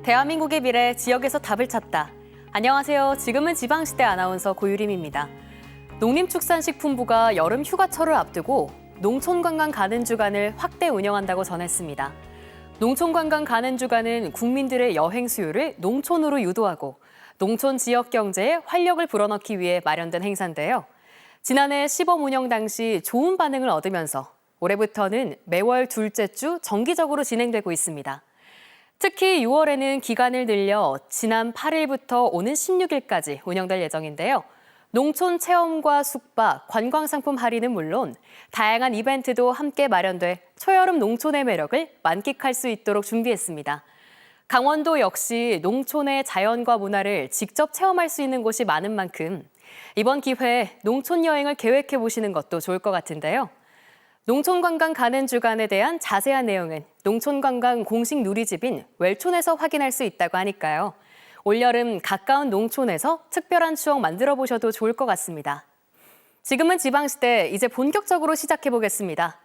대한민국의 미래 지역에서 답을 찾다. 안녕하세요. 지금은 지방시대 아나운서 고유림입니다. 농림축산식품부가 여름 휴가철을 앞두고 농촌관광 가는 주간을 확대 운영한다고 전했습니다. 농촌관광 가는 주간은 국민들의 여행 수요를 농촌으로 유도하고 농촌 지역 경제에 활력을 불어넣기 위해 마련된 행사인데요. 지난해 시범 운영 당시 좋은 반응을 얻으면서 올해부터는 매월 둘째 주 정기적으로 진행되고 있습니다. 특히 6월에는 기간을 늘려 지난 8일부터 오는 16일까지 운영될 예정인데요. 농촌 체험과 숙박, 관광상품 할인은 물론 다양한 이벤트도 함께 마련돼 초여름 농촌의 매력을 만끽할 수 있도록 준비했습니다. 강원도 역시 농촌의 자연과 문화를 직접 체험할 수 있는 곳이 많은 만큼 이번 기회에 농촌 여행을 계획해 보시는 것도 좋을 것 같은데요. 농촌관광 가는 주간에 대한 자세한 내용은 농촌관광 공식 누리집인 웰촌에서 확인할 수 있다고 하니까요. 올여름 가까운 농촌에서 특별한 추억 만들어 보셔도 좋을 것 같습니다. 지금은 지방시대, 이제 본격적으로 시작해 보겠습니다.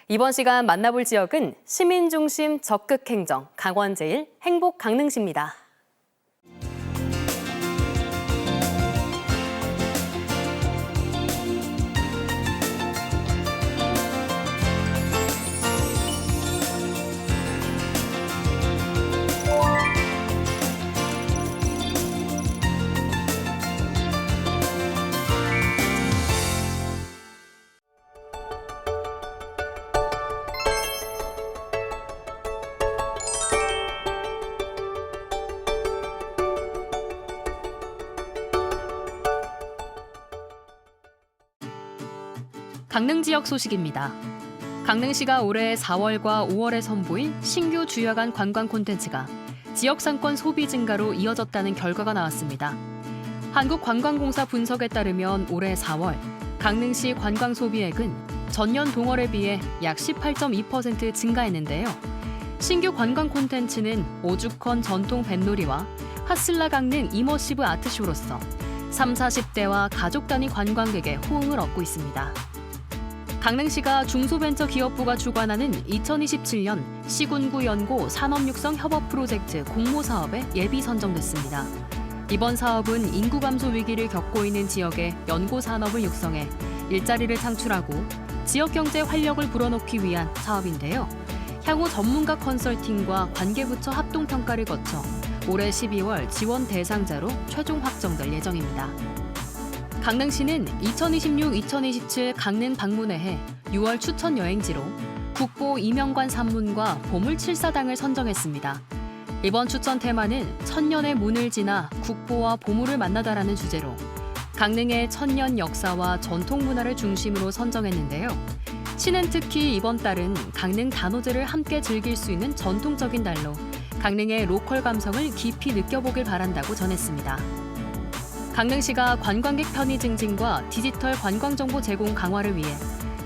이번 시간 만나볼 지역은 시민중심 적극행정 강원제일 행복 강릉시입니다. 강릉 지역 소식입니다. 강릉시가 올해 4월과 5월에 선보인 신규 주야간 관광 콘텐츠가 지역 상권 소비 증가로 이어졌다는 결과가 나왔습니다. 한국관광공사 분석에 따르면 올해 4월 강릉시 관광 소비액은 전년 동월에 비해 약 18.2% 증가했는데요. 신규 관광 콘텐츠는 오죽헌 전통 뱃놀이와 하슬라 강릉 이머시브 아트쇼로서 3, 40대와 가족 단위 관광객의 호응을 얻고 있습니다. 강릉시가 중소벤처기업부가 주관하는 2027년 시군구 연고 산업육성 협업 프로젝트 공모 사업에 예비 선정됐습니다. 이번 사업은 인구 감소 위기를 겪고 있는 지역의 연고 산업을 육성해 일자리를 창출하고 지역 경제 활력을 불어넣기 위한 사업인데요. 향후 전문가 컨설팅과 관계부처 합동 평가를 거쳐 올해 12월 지원 대상자로 최종 확정될 예정입니다. 강릉시는 2026-2027 강릉 방문회해 6월 추천 여행지로 국보 이명관 산문과 보물 7사당을 선정했습니다. 이번 추천 테마는 천년의 문을 지나 국보와 보물을 만나다라는 주제로 강릉의 천년 역사와 전통 문화를 중심으로 선정했는데요. 시는 특히 이번 달은 강릉 단오제를 함께 즐길 수 있는 전통적인 달로 강릉의 로컬 감성을 깊이 느껴보길 바란다고 전했습니다. 강릉시가 관광객 편의 증진과 디지털 관광정보 제공 강화를 위해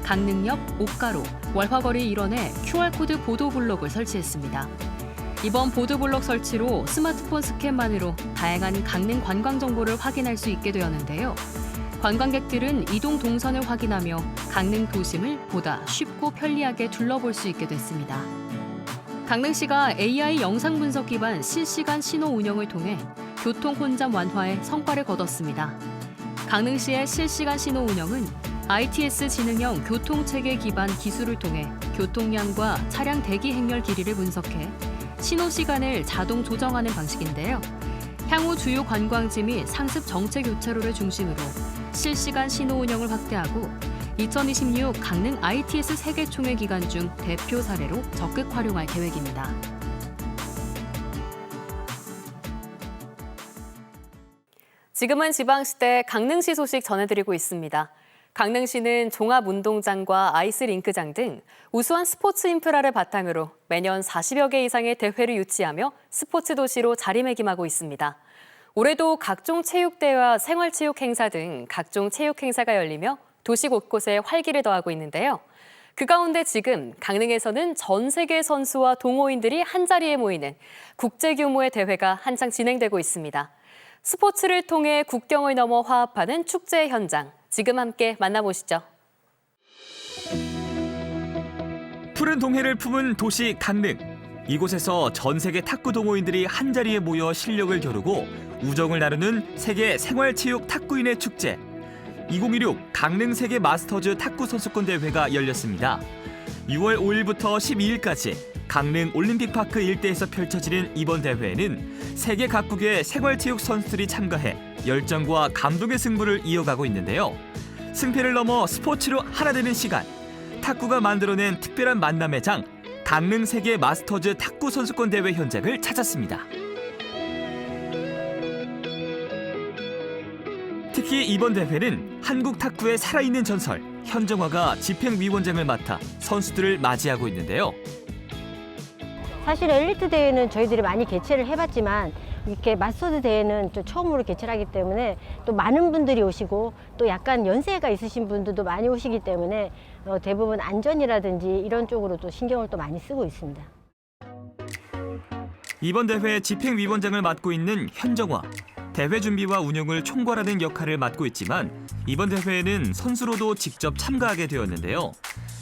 강릉역, 옥가로, 월화거리 일원에 QR코드 보도블록을 설치했습니다. 이번 보도블록 설치로 스마트폰 스캔만으로 다양한 강릉 관광 정보를 확인할 수 있게 되었는데요. 관광객들은 이동 동선을 확인하며 강릉 도심을 보다 쉽고 편리하게 둘러볼 수 있게 됐습니다. 강릉시가 AI 영상 분석 기반 실시간 신호 운영을 통해 교통 혼잡 완화에 성과를 거뒀습니다. 강릉시의 실시간 신호 운영은 ITS 지능형 교통체계 기반 기술을 통해 교통량과 차량 대기 행렬 길이를 분석해 신호 시간을 자동 조정하는 방식인데요. 향후 주요 관광지 및 상습 정체 교차로를 중심으로 실시간 신호 운영을 확대하고 2026 강릉 ITS 세계총회 기간 중 대표 사례로 적극 활용할 계획입니다. 지금은 지방시대 강릉시 소식 전해드리고 있습니다. 강릉시는 종합운동장과 아이스링크장 등 우수한 스포츠 인프라를 바탕으로 매년 40여 개 이상의 대회를 유치하며 스포츠 도시로 자리매김하고 있습니다. 올해도 각종 체육대회와 생활체육 행사 등 각종 체육 행사가 열리며 도시 곳곳에 활기를 더하고 있는데요. 그 가운데 지금 강릉에서는 전 세계 선수와 동호인들이 한자리에 모이는 국제 규모의 대회가 한창 진행되고 있습니다. 스포츠를 통해 국경을 넘어 화합하는 축제 현장, 지금 함께 만나보시죠. 푸른 동해를 품은 도시 강릉. 이곳에서 전 세계 탁구 동호인들이 한자리에 모여 실력을 겨루고 우정을 나누는 세계 생활체육 탁구인의 축제 2016 강릉 세계 마스터즈 탁구 선수권 대회가 열렸습니다. 6월 5일부터 12일까지 강릉 올림픽파크 일대에서 펼쳐지는 이번 대회에는 세계 각국의 생활체육 선수들이 참가해 열정과 감동의 승부를 이어가고 있는데요. 승패를 넘어 스포츠로 하나 되는 시간, 탁구가 만들어낸 특별한 만남의 장, 강릉 세계 마스터즈 탁구 선수권 대회 현장을 찾았습니다. 특히 이번 대회는 한국 탁구의 살아있는 전설, 현정화가 집행위원장을 맡아 선수들을 맞이하고 있는데요. 사실 엘리트 대회는 저희들이 많이 개최를 해봤지만 이렇게 마스터즈 대회는 또 처음으로 개최를 하기 때문에 또 많은 분들이 오시고 또 약간 연세가 있으신 분들도 많이 오시기 때문에 대부분 안전이라든지 이런 쪽으로 또 신경을 또 많이 쓰고 있습니다. 이번 대회 집행위원장을 맡고 있는 현정화. 대회 준비와 운영을 총괄하는 역할을 맡고 있지만 이번 대회에는 선수로도 직접 참가하게 되었는데요.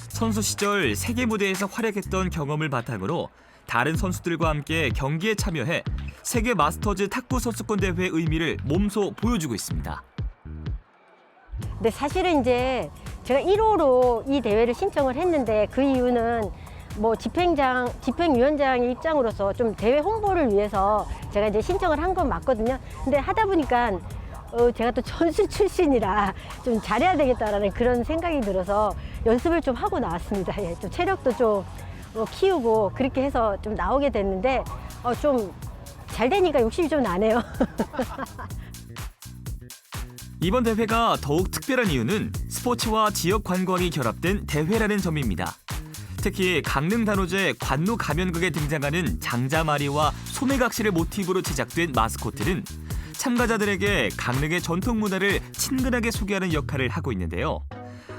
선수 시절 세계 무대에서 활약했던 경험을 바탕으로 다른 선수들과 함께 경기에 참여해 세계 마스터즈 탁구 선수권 대회의 의미를 몸소 보여주고 있습니다. 근데 사실은 이제 제가 1호로 이 대회를 신청을 했는데 그 이유는 뭐 집행위원장의 입장으로서 좀 대회 홍보를 위해서 제가 이제 신청을 한 건 맞거든요. 근데 하다 보니까 제가 또 선수 출신이라 좀 잘해야 되겠다라는 그런 생각이 들어서 연습을 좀 하고 나왔습니다. 예, 좀 체력도 좀 키우고 그렇게 해서 좀 나오게 됐는데 좀 잘 되니까 욕심이 좀 나네요. 이번 대회가 더욱 특별한 이유는 스포츠와 지역 관광이 결합된 대회라는 점입니다. 특히 강릉 단오제 관로 가면극에 등장하는 장자마리와 소매각시를 모티브로 제작된 마스코트는 참가자들에게 강릉의 전통 문화를 친근하게 소개하는 역할을 하고 있는데요.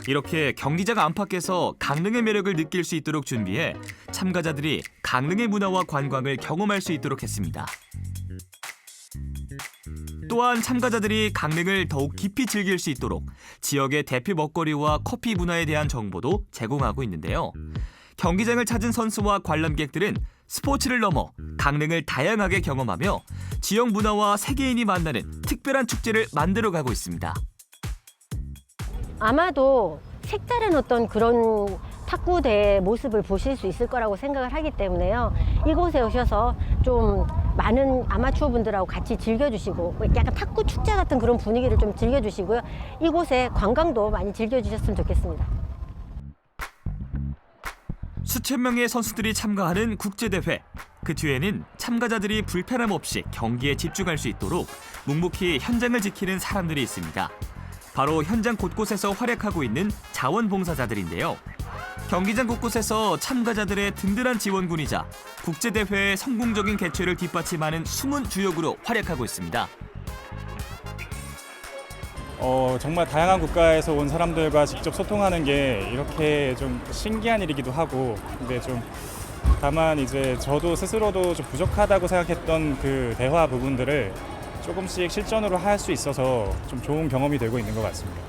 이렇게 경기장 안팎에서 강릉의 매력을 느낄 수 있도록 준비해 참가자들이 강릉의 문화와 관광을 경험할 수 있도록 했습니다. 또한 참가자들이 강릉을 더욱 깊이 즐길 수 있도록 지역의 대표 먹거리와 커피 문화에 대한 정보도 제공하고 있는데요. 경기장을 찾은 선수와 관람객들은 스포츠를 넘어 강릉을 다양하게 경험하며 지역 문화와 세계인이 만나는 특별한 축제를 만들어가고 있습니다. 아마도 색다른 어떤 그런 탁구 대회 모습을 보실 수 있을 거라고 생각을 하기 때문에요. 이곳에 오셔서 좀 많은 아마추어 분들하고 같이 즐겨주시고 약간 탁구 축제 같은 그런 분위기를 좀 즐겨주시고요. 이곳에 관광도 많이 즐겨주셨으면 좋겠습니다. 수천 명의 선수들이 참가하는 국제대회. 그 뒤에는 참가자들이 불편함 없이 경기에 집중할 수 있도록 묵묵히 현장을 지키는 사람들이 있습니다. 바로 현장 곳곳에서 활약하고 있는 자원봉사자들인데요. 경기장 곳곳에서 참가자들의 든든한 지원군이자 국제대회의 성공적인 개최를 뒷받침하는 숨은 주역으로 활약하고 있습니다. 정말 다양한 국가에서 온 사람들과 직접 소통하는 게 이렇게 좀 신기한 일이기도 하고, 근데 좀 다만 이제 저도 스스로도 좀 부족하다고 생각했던 그 대화 부분들을 조금씩 실전으로 할 수 있어서 좀 좋은 경험이 되고 있는 것 같습니다.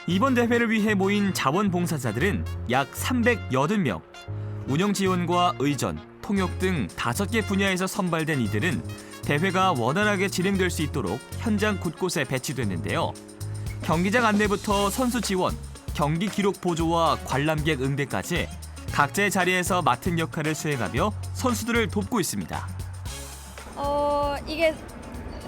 이번 대회를 위해 모인 자원봉사자들은 약 380명. 운영 지원과 의전, 통역 등 5개 분야에서 선발된 이들은 대회가 원활하게 진행될 수 있도록 현장 곳곳에 배치됐는데요. 경기장 안내부터 선수 지원, 경기 기록 보조와 관람객 응대까지 각자의 자리에서 맡은 역할을 수행하며 선수들을 돕고 있습니다. 이게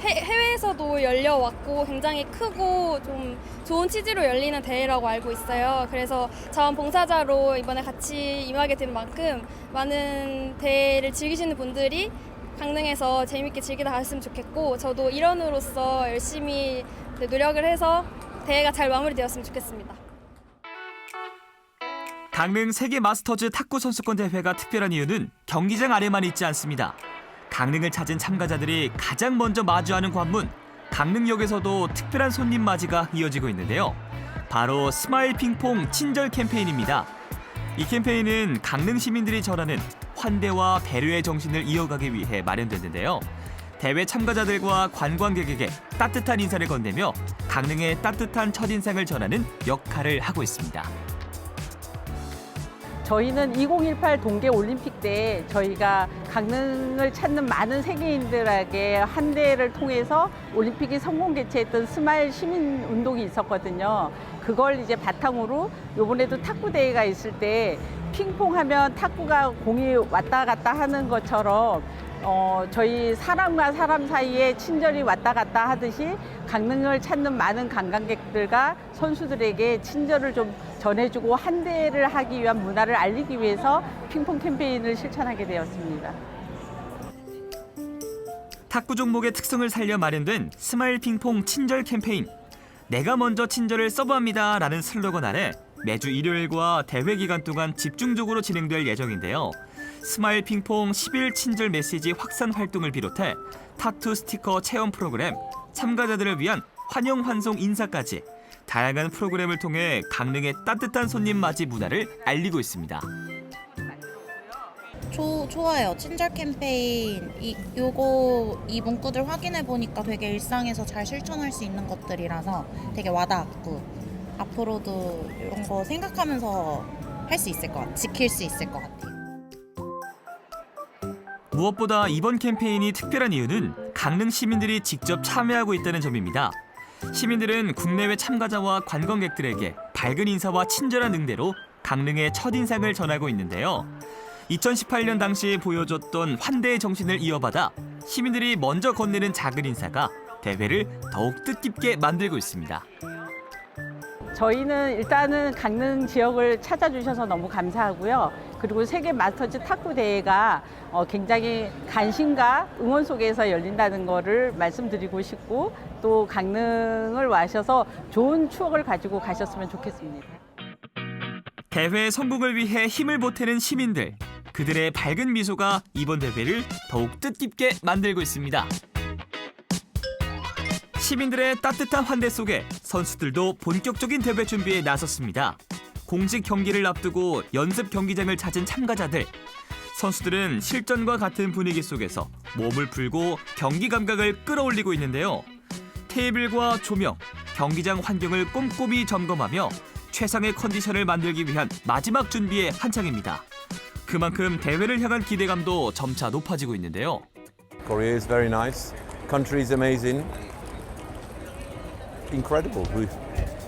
해외에서도 열려왔고 굉장히 크고 좀 좋은 취지로 열리는 대회라고 알고 있어요. 그래서 자원봉사자로 이번에 같이 임하게 된 만큼 많은 대회를 즐기시는 분들이 강릉에서 재밌게 즐기다 가셨으면 좋겠고, 저도 일원으로서 열심히 노력을 해서 대회가 잘 마무리되었으면 좋겠습니다. 강릉 세계 마스터즈 탁구 선수권 대회가 특별한 이유는 경기장 안에만 있지 않습니다. 강릉을 찾은 참가자들이 가장 먼저 마주하는 관문, 강릉역에서도 특별한 손님 맞이가 이어지고 있는데요. 바로 스마일 핑퐁 친절 캠페인입니다. 이 캠페인은 강릉 시민들이 전하는 환대와 배려의 정신을 이어가기 위해 마련됐는데요. 대회 참가자들과 관광객에게 따뜻한 인사를 건네며 강릉의 따뜻한 첫인상을 전하는 역할을 하고 있습니다. 저희는 2018 동계 올림픽 때 저희가 강릉을 찾는 많은 세계인들에게 한 대회를 통해서 올림픽이 성공 개최했던 스마일 시민 운동이 있었거든요. 그걸 이제 바탕으로 이번에도 탁구 대회가 있을 때 핑퐁 하면 탁구가 공이 왔다 갔다 하는 것처럼 저희 사람과 사람 사이에 친절이 왔다 갔다 하듯이 강릉을 찾는 많은 관광객들과 선수들에게 친절을 좀 전해주고 한 대회를 하기 위한 문화를 알리기 위해서 핑퐁 캠페인을 실천하게 되었습니다. 탁구 종목의 특성을 살려 마련된 스마일 핑퐁 친절 캠페인. 내가 먼저 친절을 서브합니다 라는 슬로건 아래 매주 일요일과 대회 기간 동안 집중적으로 진행될 예정인데요. 스마일 핑퐁 10일 친절 메시지 확산 활동을 비롯해 타투 스티커 체험 프로그램, 참가자들을 위한 환영 환송 인사까지 다양한 프로그램을 통해 강릉의 따뜻한 손님 맞이 문화를 알리고 있습니다. 좋아요. 친절 캠페인 이 문구들 확인해 보니까 되게 일상에서 잘 실천할 수 있는 것들이라서 되게 와닿았고 앞으로도 이런 거 생각하면서 할 수 있을 것 같아요. 지킬 수 있을 것 같아요. 무엇보다 이번 캠페인이 특별한 이유는 강릉 시민들이 직접 참여하고 있다는 점입니다. 시민들은 국내외 참가자와 관광객들에게 밝은 인사와 친절한 응대로 강릉의 첫인상을 전하고 있는데요. 2018년 당시 보여줬던 환대의 정신을 이어받아 시민들이 먼저 건네는 작은 인사가 대회를 더욱 뜻깊게 만들고 있습니다. 저희는 일단은 강릉 지역을 찾아주셔서 너무 감사하고요. 그리고 세계 마스터즈 탁구 대회가 굉장히 관심과 응원 속에서 열린다는 거를 말씀드리고 싶고 또 강릉을 와셔서 좋은 추억을 가지고 가셨으면 좋겠습니다. 대회 성공을 위해 힘을 보태는 시민들. 그들의 밝은 미소가 이번 대회를 더욱 뜻깊게 만들고 있습니다. 시민들의 따뜻한 환대 속에 선수들도 본격적인 대회 준비에 나섰습니다. 공식 경기를 앞두고 연습 경기장을 찾은 참가자들. 선수들은 실전과 같은 분위기 속에서 몸을 풀고 경기 감각을 끌어올리고 있는데요. 테이블과 조명, 경기장 환경을 꼼꼼히 점검하며 최상의 컨디션을 만들기 위한 마지막 준비에 한창입니다. 그만큼 대회를 향한 기대감도 점차 높아지고 있는데요. Korea is very nice. Country is amazing. Incredible.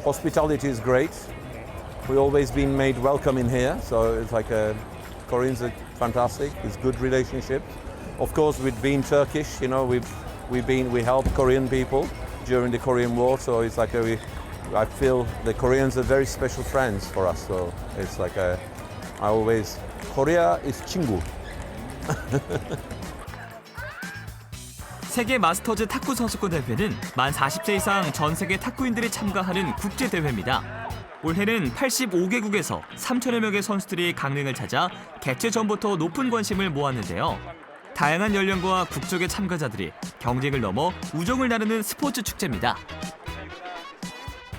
Hospitality is great. We've always been made welcome in here, so it's like Koreans are fantastic. It's good relationship. Of course, we've been Turkish. You know, we helped Korean people during the Korean War, so it's like I feel the Koreans are very special friends for us. So it's like I always Korea is 친구. 세계 마스터즈 탁구 선수권 대회는 만 40세 이상 전 세계 탁구인들이 참가하는 국제 대회입니다. 올해는 85개국에서 3천여 명의 선수들이 강릉을 찾아 개최 전부터 높은 관심을 모았는데요. 다양한 연령과 국적의 참가자들이 경쟁을 넘어 우정을 나누는 스포츠 축제입니다.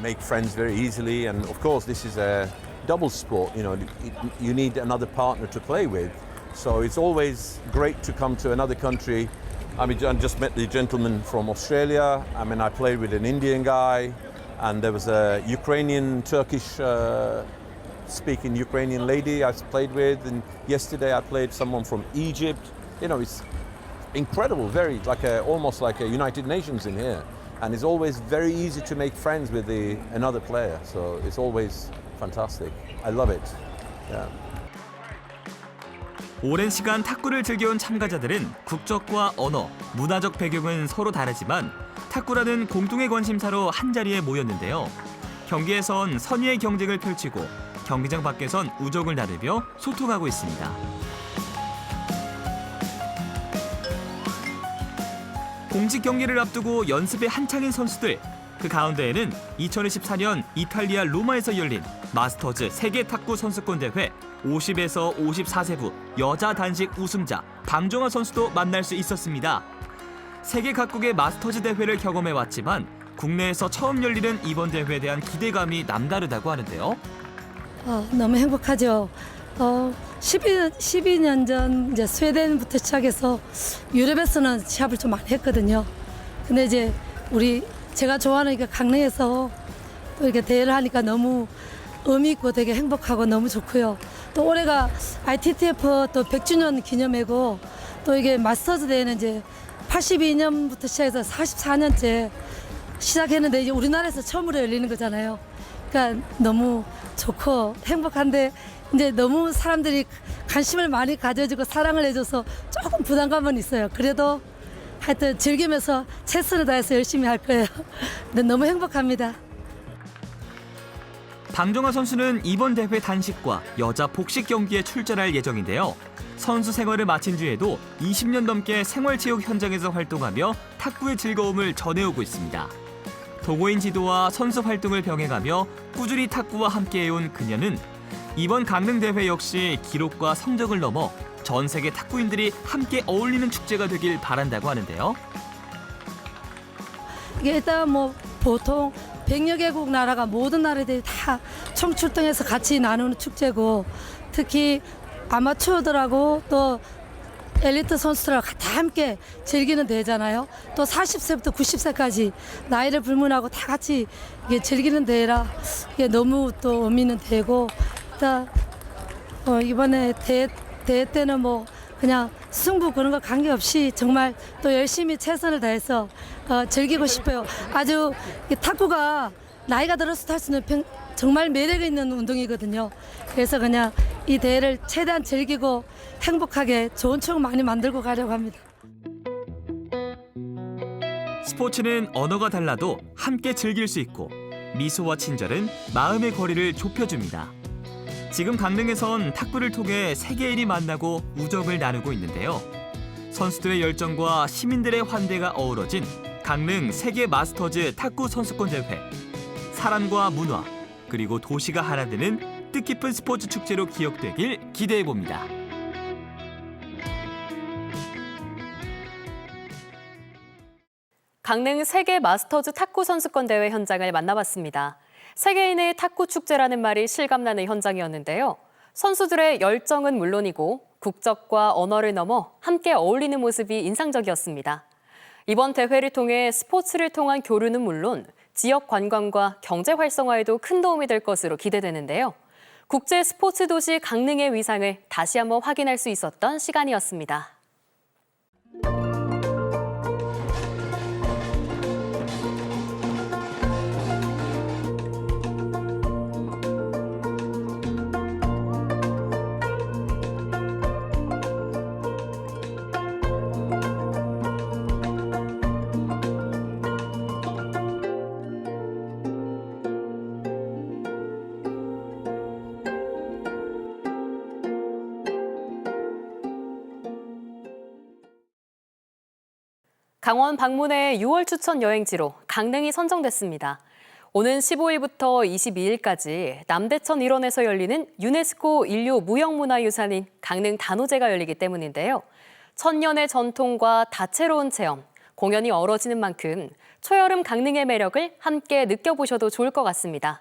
Make friends very easily, and of course this is a double sport. You know, you need another partner to play with, so it's always great to come to another country. I mean, I just met the gentleman from Australia. I mean, I played with an Indian guy, and there was a Ukrainian, Turkish speaking Ukrainian lady I played with, and yesterday I played someone from Egypt. You know, it's incredible, very almost like a United Nations in here. And it's always very easy to make friends with another player. So it's always fantastic. I love it. Yeah. 오랜 시간 탁구를 즐겨온 참가자들은 국적과 언어, 문화적 배경은 서로 다르지만 탁구라는 공동의 관심사로 한자리에 모였는데요. 경기에선 선의의 경쟁을 펼치고 경기장 밖에선 우정을 나누며 소통하고 있습니다. 공식 경기를 앞두고 연습에 한창인 선수들. 그 가운데에는 2024년 이탈리아 로마에서 열린 마스터즈 세계 탁구 선수권 대회 50에서 54세부 여자 단식 우승자 방정아 선수도 만날 수 있었습니다. 세계 각국의 마스터즈 대회를 경험해왔지만 국내에서 처음 열리는 이번 대회에 대한 기대감이 남다르다고 하는데요. 너무 행복하죠. 12년 전 이제 스웨덴부터 시작해서 유럽에서는 시합을 좀 많이 했거든요. 근데 이제 제가 좋아하는 강릉에서 또 이렇게 대회를 하니까 너무 의미 있고 되게 행복하고 너무 좋고요. 또 올해가 ITTF 또 100주년 기념이고 또 이게 마스터즈 대회는 이제 82년부터 시작해서 44년째 시작했는데 이제 우리나라에서 처음으로 열리는 거잖아요. 그러니까 너무 좋고 행복한데 이제 너무 사람들이 관심을 많이 가져주고 사랑을 해줘서 조금 부담감은 있어요. 그래도 하여튼 즐기면서 최선을 다해서 열심히 할 거예요. 근데 너무 행복합니다. 방정아 선수는 이번 대회 단식과 여자 복식 경기에 출전할 예정인데요. 선수 생활을 마친 뒤에도 20년 넘게 생활체육 현장에서 활동하며 탁구의 즐거움을 전해오고 있습니다. 동호인 지도와 선수 활동을 병행하며 꾸준히 탁구와 함께해온 그녀는 이번 강릉 대회 역시 기록과 성적을 넘어 전 세계 탁구인들이 함께 어울리는 축제가 되길 바란다고 하는데요. 이게 일단 뭐 보통 100여 개국 나라가 모든 나라들이 다 총출동해서 같이 나누는 축제고 특히 아마추어들하고 또 엘리트 선수들하고 다 함께 즐기는 대회잖아요. 또 40세부터 90세까지 나이를 불문하고 다 같이 이게 즐기는 대회라 이게 너무 또 의미 있는 대회고 일단 이번에 대회 때는 뭐 그냥 승부 그런 거 관계없이 정말 또 열심히 최선을 다해서 즐기고 싶어요. 아주 탁구가 나이가 들어서 할 수 있는 정말 매력 있는 운동이거든요. 그래서 그냥 이 대회를 최대한 즐기고 행복하게 좋은 추억 많이 만들고 가려고 합니다. 스포츠는 언어가 달라도 함께 즐길 수 있고 미소와 친절은 마음의 거리를 좁혀줍니다. 지금 강릉에선 탁구를 통해 세계인이 만나고 우정을 나누고 있는데요. 선수들의 열정과 시민들의 환대가 어우러진 강릉 세계 마스터즈 탁구 선수권 대회. 사람과 문화 그리고 도시가 하나 되는 뜻깊은 스포츠 축제로 기억되길 기대해봅니다. 강릉 세계 마스터즈 탁구 선수권 대회 현장을 만나봤습니다. 세계인의 탁구 축제라는 말이 실감나는 현장이었는데요. 선수들의 열정은 물론이고 국적과 언어를 넘어 함께 어울리는 모습이 인상적이었습니다. 이번 대회를 통해 스포츠를 통한 교류는 물론 지역 관광과 경제 활성화에도 큰 도움이 될 것으로 기대되는데요. 국제 스포츠 도시 강릉의 위상을 다시 한번 확인할 수 있었던 시간이었습니다. 강원 방문의 6월 추천 여행지로 강릉이 선정됐습니다. 오는 15일부터 22일까지 남대천 일원에서 열리는 유네스코 인류 무형문화유산인 강릉 단오제가 열리기 때문인데요. 천년의 전통과 다채로운 체험, 공연이 어우러지는 만큼 초여름 강릉의 매력을 함께 느껴보셔도 좋을 것 같습니다.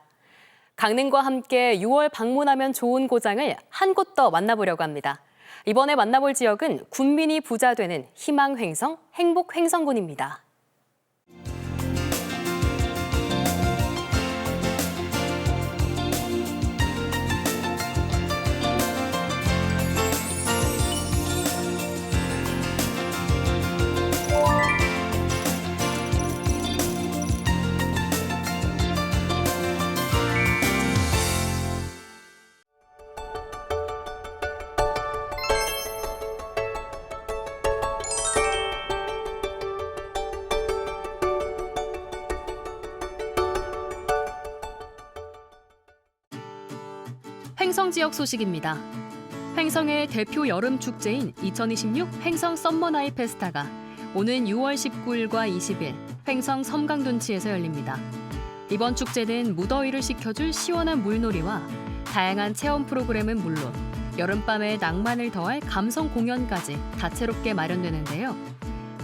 강릉과 함께 6월 방문하면 좋은 고장을 한 곳 더 만나보려고 합니다. 이번에 만나볼 지역은 군민이 부자 되는 희망횡성, 행복횡성군입니다. 횡성 지역 소식입니다. 횡성의 대표 여름 축제인 2026 횡성 썸머나잇 페스타가 오는 6월 19일과 20일 횡성 섬강둔치에서 열립니다. 이번 축제는 무더위를 식혀줄 시원한 물놀이와 다양한 체험 프로그램은 물론 여름밤의 낭만을 더할 감성 공연까지 다채롭게 마련되는데요.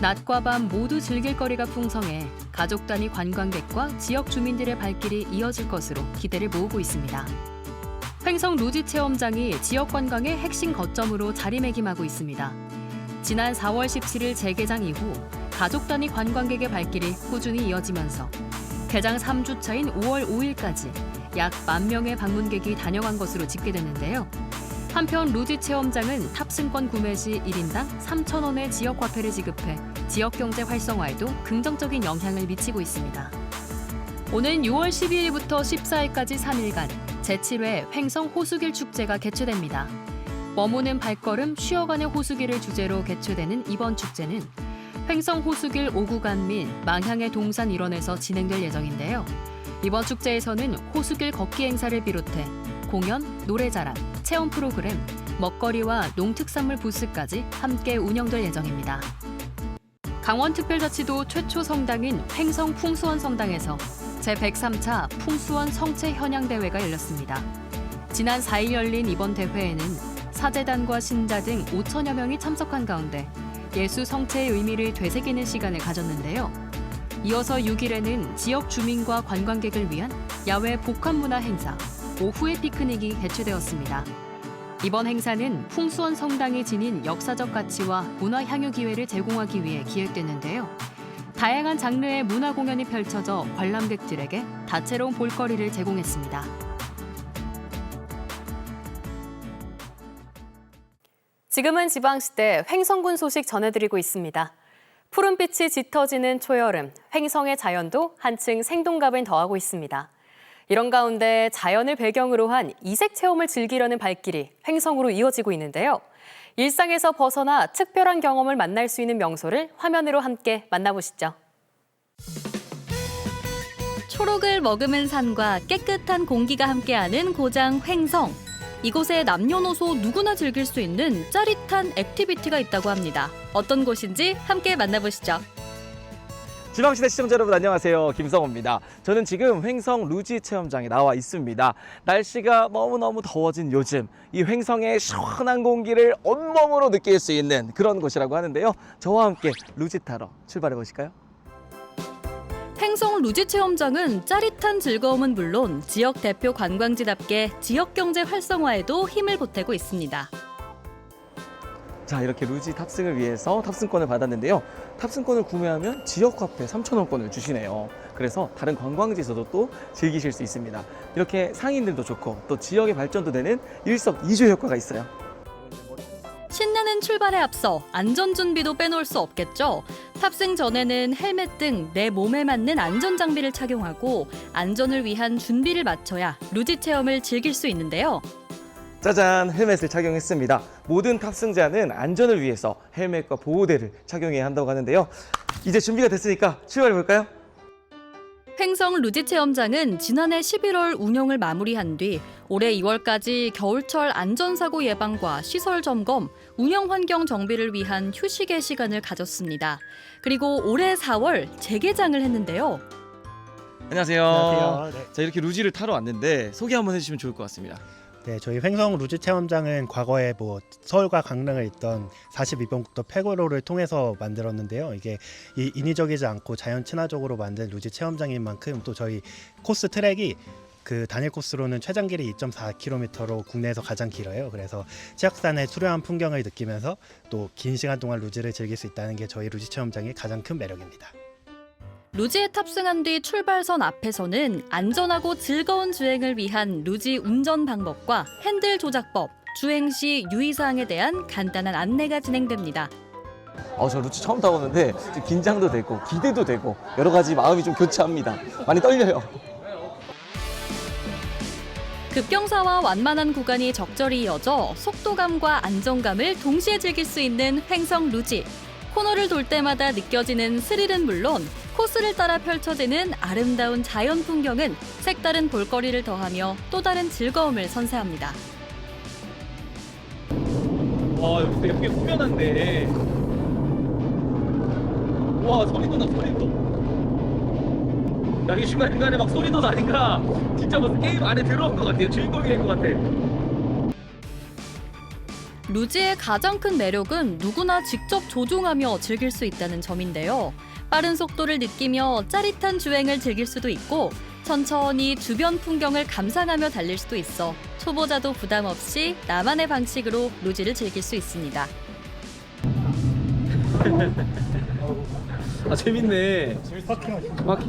낮과 밤 모두 즐길 거리가 풍성해 가족 단위 관광객과 지역 주민들의 발길이 이어질 것으로 기대를 모으고 있습니다. 횡성 루지 체험장이 지역 관광의 핵심 거점으로 자리매김하고 있습니다. 지난 4월 17일 재개장 이후 가족 단위 관광객의 발길이 꾸준히 이어지면서 개장 3주 차인 5월 5일까지 약 10,000명의 방문객이 다녀간 것으로 집계됐는데요. 한편 루지 체험장은 탑승권 구매 시 1인당 3,000원의 지역 화폐를 지급해 지역 경제 활성화에도 긍정적인 영향을 미치고 있습니다. 오는 6월 12일부터 14일까지 3일간 제7회 횡성 호수길 축제가 개최됩니다. 머무는 발걸음 쉬어가는 호수길을 주제로 개최되는 이번 축제는 횡성 호수길 5구간 및 망향의 동산 일원에서 진행될 예정인데요. 이번 축제에서는 호수길 걷기 행사를 비롯해 공연, 노래자랑, 체험 프로그램, 먹거리와 농특산물 부스까지 함께 운영될 예정입니다. 강원특별자치도 최초 성당인 횡성 풍수원 성당에서 제103차 풍수원 성체 현양대회가 열렸습니다. 지난 4일 열린 이번 대회에는 사제단과 신자 등 5천여 명이 참석한 가운데 예수 성체의 의미를 되새기는 시간을 가졌는데요. 이어서 6일에는 지역 주민과 관광객을 위한 야외 복합문화 행사, 오후의 피크닉이 개최되었습니다. 이번 행사는 풍수원 성당이 지닌 역사적 가치와 문화 향유 기회를 제공하기 위해 기획됐는데요. 다양한 장르의 문화 공연이 펼쳐져 관람객들에게 다채로운 볼거리를 제공했습니다. 지금은 지방시대 횡성군 소식 전해드리고 있습니다. 푸른빛이 짙어지는 초여름, 횡성의 자연도 한층 생동감을 더하고 있습니다. 이런 가운데 자연을 배경으로 한 이색 체험을 즐기려는 발길이 횡성으로 이어지고 있는데요. 일상에서 벗어나 특별한 경험을 만날 수 있는 명소를 화면으로 함께 만나보시죠. 초록을 머금은 산과 깨끗한 공기가 함께하는 고장 횡성. 이곳에 남녀노소 누구나 즐길 수 있는 짜릿한 액티비티가 있다고 합니다. 어떤 곳인지 함께 만나보시죠. 지방시대 시청자 여러분 안녕하세요. 김성호입니다. 저는 지금 횡성 루지 체험장에 나와 있습니다. 날씨가 너무너무 더워진 요즘 이 횡성의 시원한 공기를 온몸으로 느낄 수 있는 그런 곳이라고 하는데요. 저와 함께 루지 타러 출발해 보실까요? 횡성 루지 체험장은 짜릿한 즐거움은 물론 지역 대표 관광지답게 지역 경제 활성화에도 힘을 보태고 있습니다. 자, 이렇게 루지 탑승을 위해서 탑승권을 받았는데요. 탑승권을 구매하면 지역 화폐 3,000원권을 주시네요. 그래서 다른 관광지에서도 또 즐기실 수 있습니다. 이렇게 상인들도 좋고 또 지역의 발전도 되는 일석이조 효과가 있어요. 신나는 출발에 앞서 안전 준비도 빼놓을 수 없겠죠. 탑승 전에는 헬멧 등 내 몸에 맞는 안전 장비를 착용하고 안전을 위한 준비를 마쳐야 루지 체험을 즐길 수 있는데요. 짜잔, 헬멧을 착용했습니다. 모든 탑승자는 안전을 위해서 헬멧과 보호대를 착용해야 한다고 하는데요. 이제 준비가 됐으니까 출발해 볼까요? 횡성 루지 체험장은 지난해 11월 운영을 마무리한 뒤 올해 2월까지 겨울철 안전사고 예방과 시설 점검, 운영 환경 정비를 위한 휴식의 시간을 가졌습니다. 그리고 올해 4월 재개장을 했는데요. 안녕하세요. 안녕하세요. 네. 자, 이렇게 루지를 타러 왔는데 소개 한번 해주시면 좋을 것 같습니다. 네, 저희 횡성 루지 체험장은 과거에 서울과 강릉을 잇던 42번 국도 폐교로를 통해서 만들었는데요. 이게 인위적이지 않고 자연 친화적으로 만든 루지 체험장인 만큼 또 저희 코스 트랙이 그 단일 코스로는 최장 길이 2.4km로 국내에서 가장 길어요. 그래서 치악산의 수려한 풍경을 느끼면서 또 긴 시간 동안 루지를 즐길 수 있다는 게 저희 루지 체험장의 가장 큰 매력입니다. 루지에 탑승한 뒤 출발선 앞에서는 안전하고 즐거운 주행을 위한 루지 운전 방법과 핸들 조작법, 주행 시 유의사항에 대한 간단한 안내가 진행됩니다. 저 루지 처음 타보는데 좀 긴장도 되고 기대도 되고 여러 가지 마음이 좀 교차합니다. 많이 떨려요. 급경사와 완만한 구간이 적절히 이어져 속도감과 안정감을 동시에 즐길 수 있는 횡성 루지. 코너를 돌 때마다 느껴지는 스릴은 물론 코스를 따라 펼쳐지는 아름다운 자연 풍경은 색다른 볼거리를 더하며 또 다른 즐거움을 선사합니다. 와, 여기 되게 예쁘게 꾸며놨네. 와, 소리도 나, 소리도. 야, 이 중간중간에 막 소리도 나니까 진짜 무슨 게임 안에 들어온 것 같아요. 주인공이 된 것 같아. 루지의 가장 큰 매력은 누구나 직접 조종하며 즐길 수 있다는 점인데요. 빠른 속도를 느끼며 짜릿한 주행을 즐길 수도 있고 천천히 주변 풍경을 감상하며 달릴 수도 있어 초보자도 부담 없이 나만의 방식으로 루지를 즐길 수 있습니다. 재밌네. 바퀴.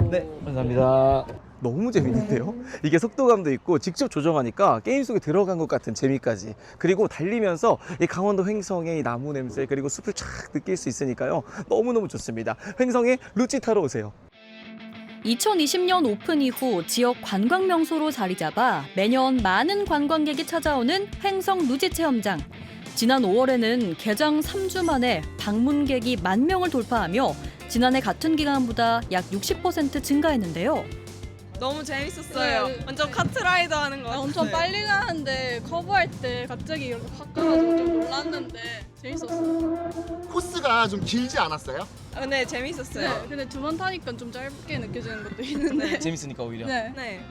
네, 감사합니다. 너무 재밌는데요? 이게 속도감도 있고 직접 조정하니까 게임 속에 들어간 것 같은 재미까지. 그리고 달리면서 이 강원도 횡성의 이 나무 냄새 그리고 숲을 쫙 느낄 수 있으니까요. 너무너무 좋습니다. 횡성에 루찌 타러 오세요. 2020년 오픈 이후 지역 관광 명소로 자리 잡아 매년 많은 관광객이 찾아오는 횡성 루지 체험장. 지난 5월에는 개장 3주 만에 방문객이 10,000명을 돌파하며 지난해 같은 기간보다 약 60% 증가했는데요. 너무 재밌었어요. 완전 카트라이더 하는 거 같아요. 엄청 빨리 가는데 커브할 때 갑자기 이렇게 확 가가지고 좀 놀랐는데 재밌었어요. 코스가 좀 길지 않았어요? 네, 재밌었어요. 네, 근데 2번 타니까 좀 짧게 느껴지는 것도 있는데. 재밌으니까 오히려. 네.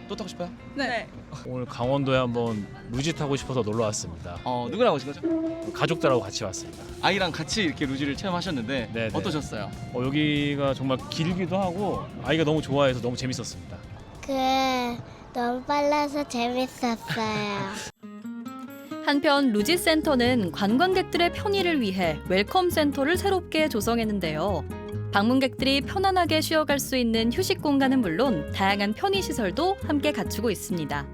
또 타고 싶어요? 네. 오늘 강원도에 한번 루지 타고 싶어서 놀러 왔습니다. 누구랑 오신 거죠? 가족들하고 같이 왔습니다. 아이랑 같이 이렇게 루지를 체험하셨는데 네네. 어떠셨어요? 여기가 정말 길기도 하고 아이가 너무 좋아해서 너무 재밌었습니다. 너무 빨라서 재밌었어요. 한편 루지 센터는 관광객들의 편의를 위해 웰컴 센터를 새롭게 조성했는데요. 방문객들이 편안하게 쉬어갈 수 있는 휴식 공간은 물론 다양한 편의 시설도 함께 갖추고 있습니다.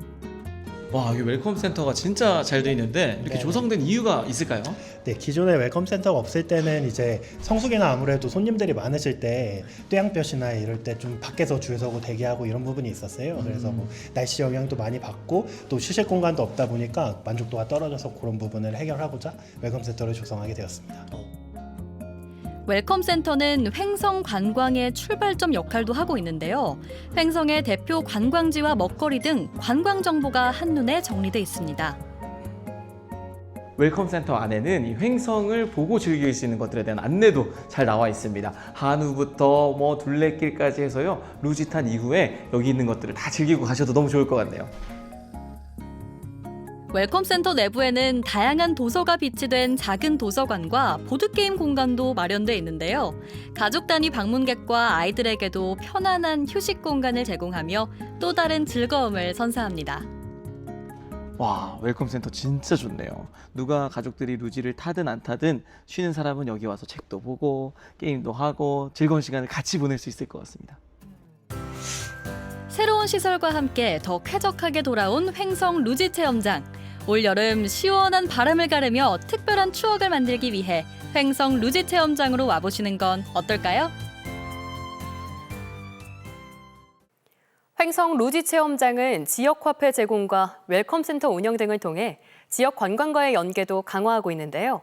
와, 이 웰컴 센터가 진짜 잘 돼 있는데 이렇게 네. 조성된 이유가 있을까요? 네, 기존에 웰컴 센터가 없을 때는 이제 성수기나 아무래도 손님들이 많으실 때 뙤양볕이나 이럴 때 좀 밖에서 줄 서고 대기하고 이런 부분이 있었어요. 그래서 뭐 날씨 영향도 많이 받고 또 휴식 공간도 없다 보니까 만족도가 떨어져서 그런 부분을 해결하고자 웰컴 센터를 조성하게 되었습니다. 웰컴 센터는 횡성 관광의 출발점 역할도 하고 있는데요. 횡성의 대표 관광지와 먹거리 등 관광 정보가 한눈에 정리돼 있습니다. 웰컴 센터 안에는 이 횡성을 보고 즐길 수 있는 것들에 대한 안내도 잘 나와 있습니다. 한우부터 뭐 둘레길까지 해서요. 루지 탄 이후에 여기 있는 것들을 다 즐기고 가셔도 너무 좋을 것 같네요. 웰컴 센터 내부에는 다양한 도서가 비치된 작은 도서관과 보드게임 공간도 마련돼 있는데요. 가족 단위 방문객과 아이들에게도 편안한 휴식 공간을 제공하며 또 다른 즐거움을 선사합니다. 와, 웰컴 센터 진짜 좋네요. 누가 가족들이 루지를 타든 안 타든 쉬는 사람은 여기 와서 책도 보고 게임도 하고 즐거운 시간을 같이 보낼 수 있을 것 같습니다. 새로운 시설과 함께 더 쾌적하게 돌아온 횡성 루지 체험장. 올 여름 시원한 바람을 가르며 특별한 추억을 만들기 위해 횡성 루지 체험장으로 와보시는 건 어떨까요? 횡성 루지 체험장은 지역 화폐 제공과 웰컴 센터 운영 등을 통해 지역 관광과의 연계도 강화하고 있는데요.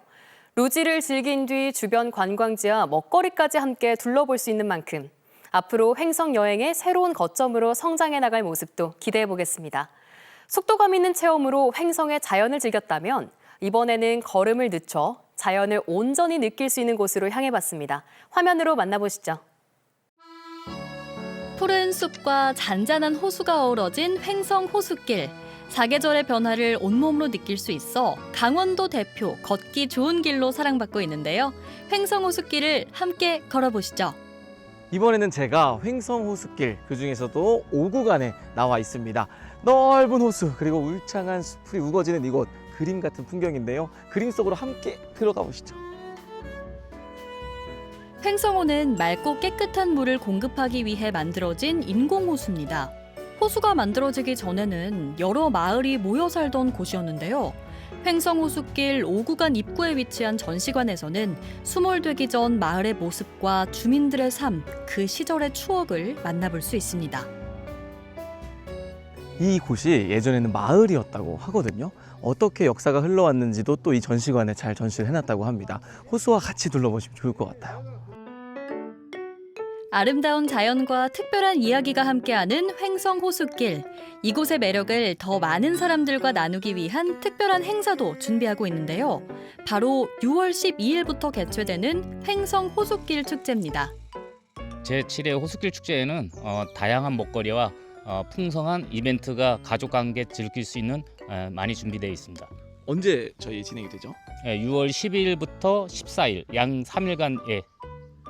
루지를 즐긴 뒤 주변 관광지와 먹거리까지 함께 둘러볼 수 있는 만큼 앞으로 횡성 여행의 새로운 거점으로 성장해 나갈 모습도 기대해 보겠습니다. 속도감 있는 체험으로 횡성의 자연을 즐겼다면 이번에는 걸음을 늦춰 자연을 온전히 느낄 수 있는 곳으로 향해 봤습니다. 화면으로 만나보시죠. 푸른 숲과 잔잔한 호수가 어우러진 횡성 호수길. 사계절의 변화를 온몸으로 느낄 수 있어 강원도 대표 걷기 좋은 길로 사랑받고 있는데요. 횡성 호수길을 함께 걸어보시죠. 이번에는 제가 횡성 호수길, 그중에서도 5구간에 나와 있습니다. 넓은 호수, 그리고 울창한 숲이 우거지는 이곳, 그림 같은 풍경인데요. 그림 속으로 함께 들어가 보시죠. 횡성호는 맑고 깨끗한 물을 공급하기 위해 만들어진 인공호수입니다. 호수가 만들어지기 전에는 여러 마을이 모여 살던 곳이었는데요. 횡성호수길 5구간 입구에 위치한 전시관에서는 수몰되기 전 마을의 모습과 주민들의 삶, 그 시절의 추억을 만나볼 수 있습니다. 이곳이 예전에는 마을이었다고 하거든요. 어떻게 역사가 흘러왔는지도 또 이 전시관에 잘 전시를 해놨다고 합니다. 호수와 같이 둘러보시면 좋을 것 같아요. 아름다운 자연과 특별한 이야기가 함께하는 횡성 호수길. 이곳의 매력을 더 많은 사람들과 나누기 위한 특별한 행사도 준비하고 있는데요. 바로 6월 12일부터 개최되는 횡성 호수길 축제입니다. 제7회 호수길 축제에는 다양한 먹거리와 풍성한 이벤트가 가족과 즐길 수 있는 많이 준비되어 있습니다. 언제 저희 진행이 되죠? 6월 12일부터 14일 양 3일간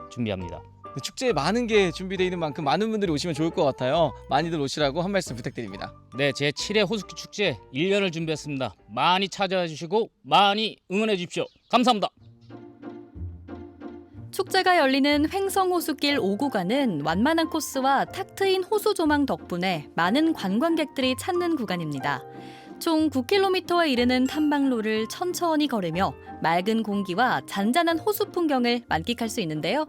준비합니다. 축제에 많은 게 준비되어 있는 만큼 많은 분들이 오시면 좋을 것 같아요. 많이들 오시라고 한 말씀 부탁드립니다. 네, 제7회 호수길 축제 1년을 준비했습니다. 많이 찾아와 주시고 많이 응원해 주십시오. 감사합니다. 축제가 열리는 횡성호수길 5구간은 완만한 코스와 탁 트인 호수 조망 덕분에 많은 관광객들이 찾는 구간입니다. 총 9km에 이르는 탐방로를 천천히 걸으며 맑은 공기와 잔잔한 호수 풍경을 만끽할 수 있는데요.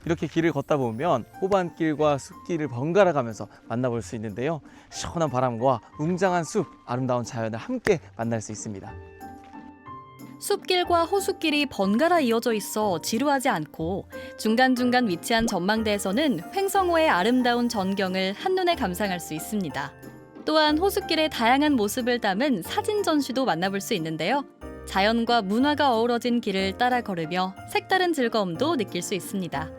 이렇게 길을 걷다 보면 호반길과 숲길을 번갈아 가면서 만나볼 수 있는데요. 시원한 바람과 웅장한 숲, 아름다운 자연을 함께 만날 수 있습니다. 숲길과 호수길이 번갈아 이어져 있어 지루하지 않고 중간중간 위치한 전망대에서는 횡성호의 아름다운 전경을 한눈에 감상할 수 있습니다. 또한 호수길의 다양한 모습을 담은 사진 전시도 만나볼 수 있는데요. 자연과 문화가 어우러진 길을 따라 걸으며 색다른 즐거움도 느낄 수 있습니다.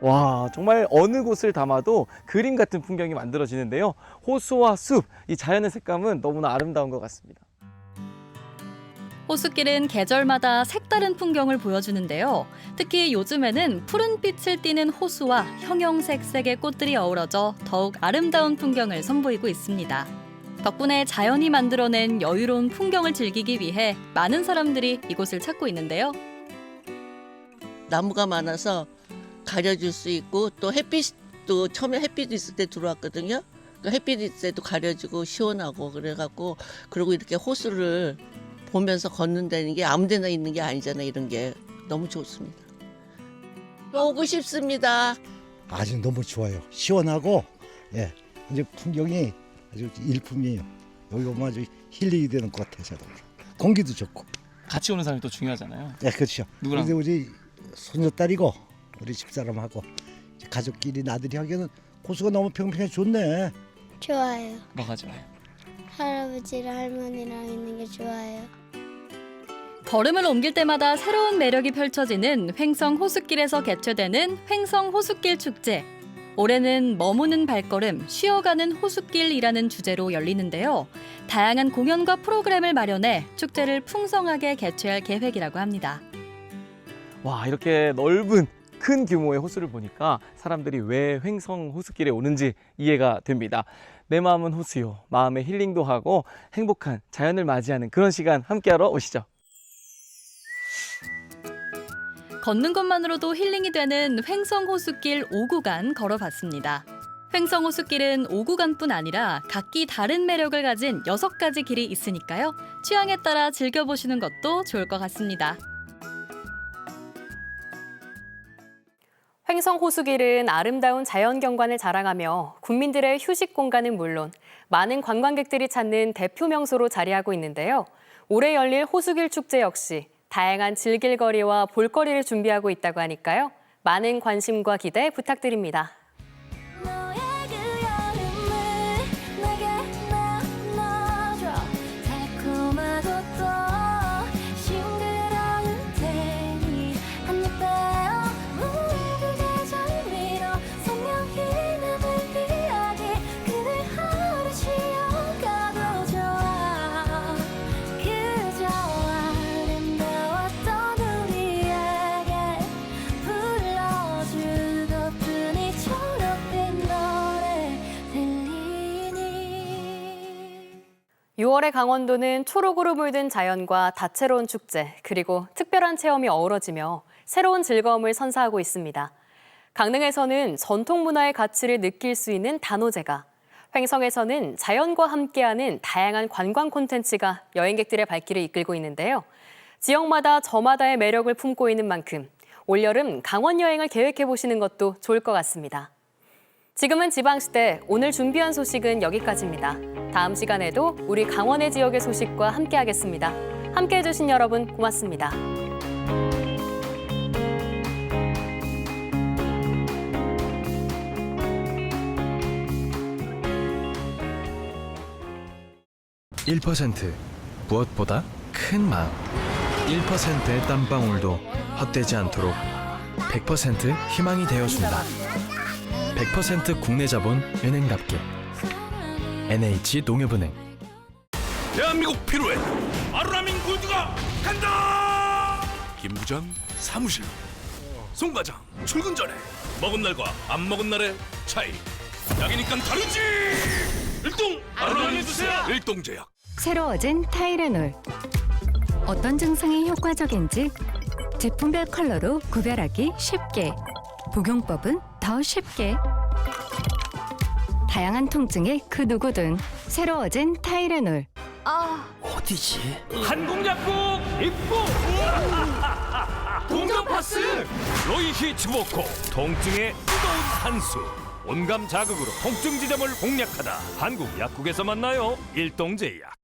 와, 정말 어느 곳을 담아도 그림 같은 풍경이 만들어지는데요. 호수와 숲, 이 자연의 색감은 너무나 아름다운 것 같습니다. 호수길은 계절마다 색다른 풍경을 보여주는데요. 특히 요즘에는 푸른빛을 띠는 호수와 형형색색의 꽃들이 어우러져 더욱 아름다운 풍경을 선보이고 있습니다. 덕분에 자연이 만들어낸 여유로운 풍경을 즐기기 위해 많은 사람들이 이곳을 찾고 있는데요. 나무가 많아서 가려줄 수 있고 또 햇빛도 처음에 햇빛 있을 때 들어왔거든요. 그 햇빛 있을 때도 가려지고 시원하고 그래갖고 그리고 이렇게 호수를 보면서 걷는다는 게 아무데나 있는 게 아니잖아요. 이런 게 너무 좋습니다. 또 오고 싶습니다. 아주 너무 좋아요. 시원하고 예, 이제 풍경이 아주 일품이에요. 여기 오면 아주 힐링이 되는 것 같아요. 저도. 공기도 좋고. 같이 오는 사람이 또 중요하잖아요. 네, 그렇죠. 누구랑? 근데 우리 손녀딸이고 우리 집사람하고 가족끼리 나들이 하기에는 호수가 너무 평평해 좋네. 좋아요. 뭐가 좋아요? 할아버지랑 할머니랑 있는 게 좋아요. 걸음을 옮길 때마다 새로운 매력이 펼쳐지는 횡성 호수길에서 개최되는 횡성 호수길 축제. 올해는 머무는 발걸음, 쉬어가는 호수길이라는 주제로 열리는데요. 다양한 공연과 프로그램을 마련해 축제를 풍성하게 개최할 계획이라고 합니다. 와, 이렇게 넓은 큰 규모의 호수를 보니까 사람들이 왜 횡성 호수길에 오는지 이해가 됩니다. 내 마음은 호수요, 마음의 힐링도 하고 행복한 자연을 맞이하는 그런 시간 함께하러 오시죠. 걷는 것만으로도 힐링이 되는 횡성호수길 5구간 걸어봤습니다. 횡성호수길은 5구간뿐 아니라 각기 다른 매력을 가진 6가지 길이 있으니까요. 취향에 따라 즐겨보시는 것도 좋을 것 같습니다. 횡성호수길은 아름다운 자연경관을 자랑하며 국민들의 휴식 공간은 물론 많은 관광객들이 찾는 대표 명소로 자리하고 있는데요. 올해 열릴 호수길 축제 역시 다양한 즐길거리와 볼거리를 준비하고 있다고 하니까요. 많은 관심과 기대 부탁드립니다. (6월의) 강원도는 초록으로 물든 자연과 다채로운 축제, 그리고 특별한 체험이 어우러지며 새로운 즐거움을 선사하고 있습니다. 강릉에서는 전통 문화의 가치를 느낄 수 있는 단오제가, 횡성에서는 자연과 함께하는 다양한 관광 콘텐츠가 여행객들의 발길을 이끌고 있는데요. 지역마다 저마다의 매력을 품고 있는 만큼 올여름 강원 여행을 계획해보시는 것도 좋을 것 같습니다. 지금은 지방시대, 오늘 준비한 소식은 여기까지입니다. 다음 시간에도 우리 강원의 지역의 소식과 함께하겠습니다. 함께해 주신 여러분 고맙습니다. (1%) 무엇보다 큰 마음. 1%의 땀방울도 헛되지 않도록 100% 희망이 되어준다. 100% 국내 자본 은행답게 NH농협은행. 대한민국 피로에 아루라민 골드가 간다. 김 부장 사무실. 송 과장 출근 전에 먹은 날과 안 먹은 날의 차이. 약이니까 다르지. 일동 아루라민 주세요. 일동제약. 새로워진 타이레놀. 어떤 증상이 효과적인지 제품별 컬러로 구별하기 쉽게, 복용법은 더 쉽게. 다양한 통증에 그 누구든 새로워진 타이레놀. 어디지? 한국약국 입구! 동전 파스! 로이히 츠보코 통증의 뜨거운 한수. 온감 자극으로 통증 지점을 공략하다. 한국 약국에서 만나요. 일동제약.